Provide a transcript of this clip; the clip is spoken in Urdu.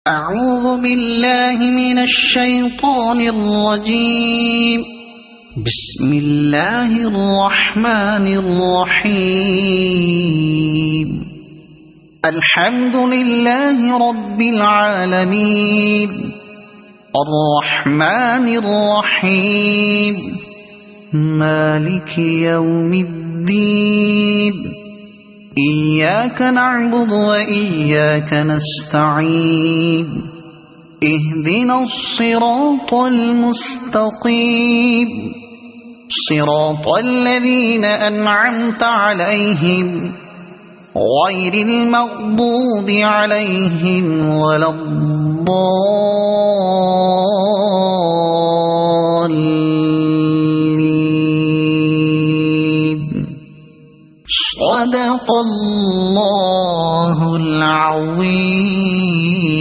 أعوذ بالله من الشيطان الرجيم. بسم الله الرحمن الرحيم. الحمد لله رب العالمين الرحمن الرحيم مالك يوم الدين إياك نعبد وإياك نستعين اهدنا الصراط المستقيم صراط الذين أنعمت عليهم غير المغضوب عليهم ولا الضالين. صدق الله العظيم.